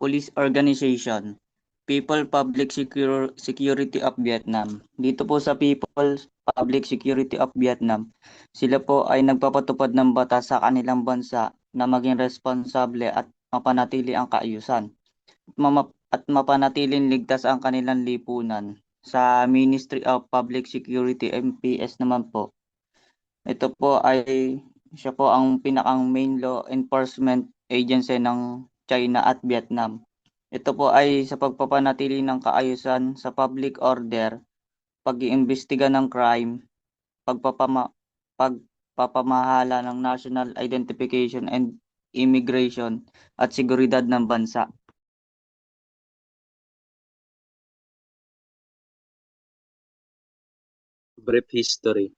Police Organization, People Public Security of Vietnam. Dito po sa People's Public Security of Vietnam, sila po ay nagpapatupad ng batas sa kanilang bansa na maging responsable at mapanatili ang kaayusan at mapanatiling ligtas ang kanilang lipunan. Sa Ministry of Public Security, MPS naman po, ito po ay siya po ang pinakang main law enforcement agency ng China at Vietnam. Ito po ay sa pagpapanatili ng kaayusan sa public order, pag-iimbestiga ng crime, pagpapamahala ng national identification and immigration at seguridad ng bansa. Brief history.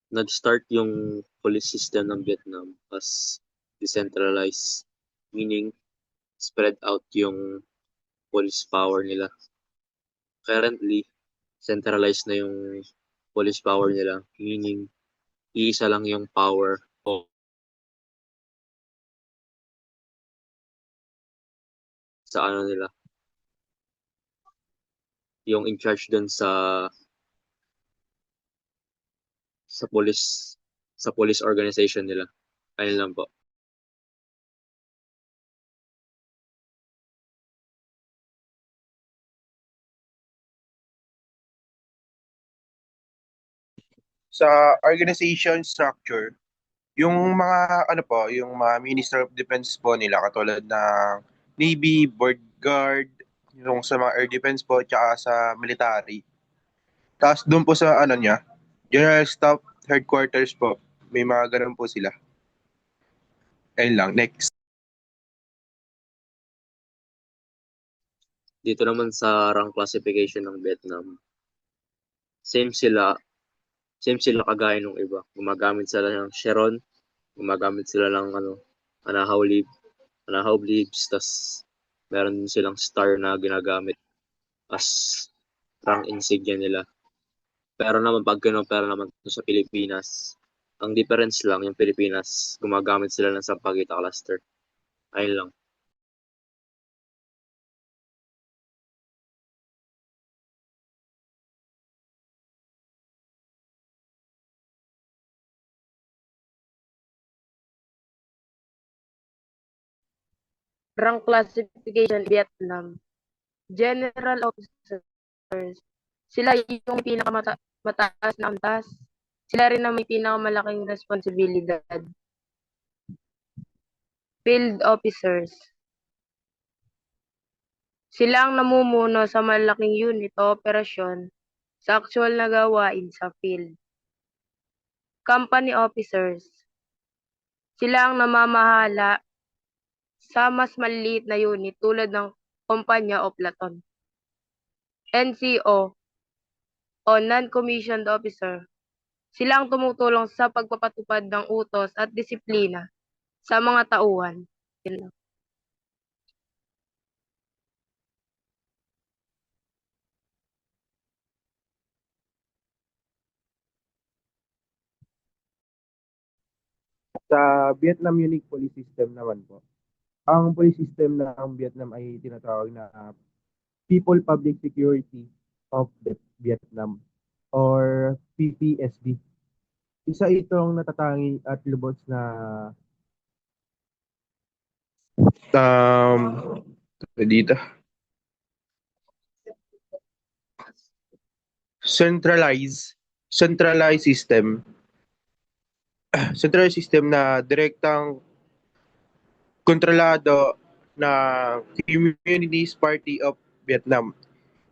Nag-start yung police system ng Vietnam as decentralized, meaning spread out yung police power nila. Currently, centralized na yung police power nila, meaning iisa lang yung power o sa ano nila. Yung in charge dun sa police organization nila. Ayun lang po. Sa organization structure, yung mga yung mga Minister of Defense po nila katulad ng Navy, Board Guard, yung sa mga Air Defense po, tsaka sa military. Tapos doon po sa General Staff Headquarters po, may mga ganun po sila. Ayun lang, next. Dito naman sa rank classification ng Vietnam, same sila kagaya ng iba. Gumagamit sila ng Cheron, gumagamit sila ng Anahaw leaves, tas meron din silang star na ginagamit as rank insignia nila. Pero naman pag kinumpara naman sa Pilipinas, ang difference lang yung Pilipinas, gumagamit sila ng Sampaguita cluster. Ayun lang. Rank classification Vietnam. General officers. Sila yung pinakamataas na antas. Sila rin ang may pinakamalaking responsibilidad. Field officers. Sila ang namumuno sa malaking unit o operasyon sa actual na gawain sa field. Company officers. Sila ang namamahala sa mas maliliit na unit tulad ng kumpanya o platon. NCO o non-commissioned officer. Sila ang tumutulong sa pagpapatupad ng utos at disiplina sa mga tauhan. Sa Vietnam Unique Police System naman po, ang police system ng Vietnam ay tinatawag na People Public Security of Vietnam or PPSV. Isa itong natatangi at lubos na dito centralized system na direktang kontrolado ng Communist Party of Vietnam.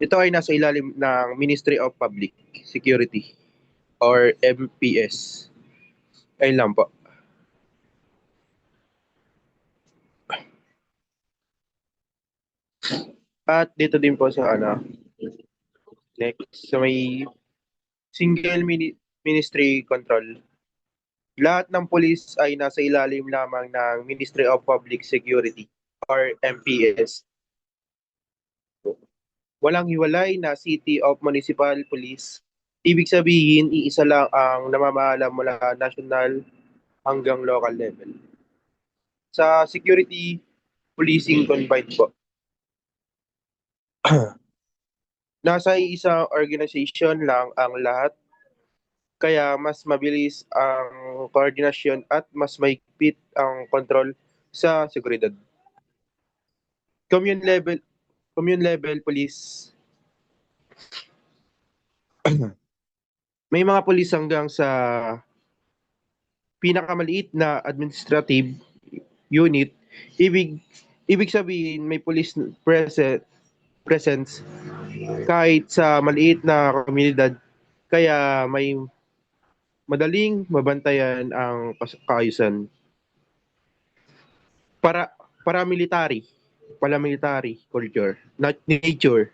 Ito ay nasa ilalim ng Ministry of Public Security or MPS. Ayun lang po. At dito din po sa next, sa may single ministry control. Lahat ng police ay nasa ilalim lamang ng Ministry of Public Security or MPS. Walang hiwalay na City of Municipal Police. Ibig sabihin, iisa lang ang namamahala mula national hanggang local level. Sa security policing combined po, Nasa isang organization lang ang lahat, kaya mas mabilis ang koordinasyon at mas mahigpit ang kontrol sa seguridad. Commune level, commune level police. May mga police hanggang sa pinakamaliit na administrative unit. Ibig ibig sabihin may police presence kahit sa maliit na komunidad, kaya may madaling mabantayan ang kaayusan. Para paramilitary culture, not nature.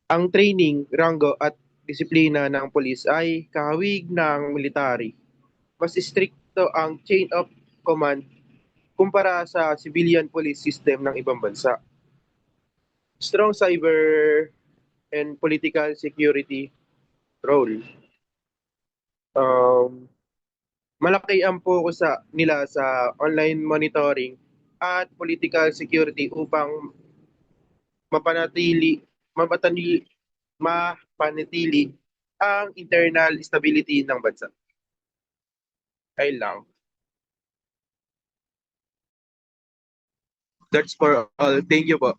Ang training, ranggo at disiplina ng pulis ay kahawig ng military. Mas stricto ang chain of command kumpara sa civilian police system ng ibang bansa. Strong cyber and political security role. Malaki ang focus nila sa online monitoring at political security upang mapanatili mapanatili mapanatili ang internal stability ng bansa. Ay lang. That's for all. Thank you po.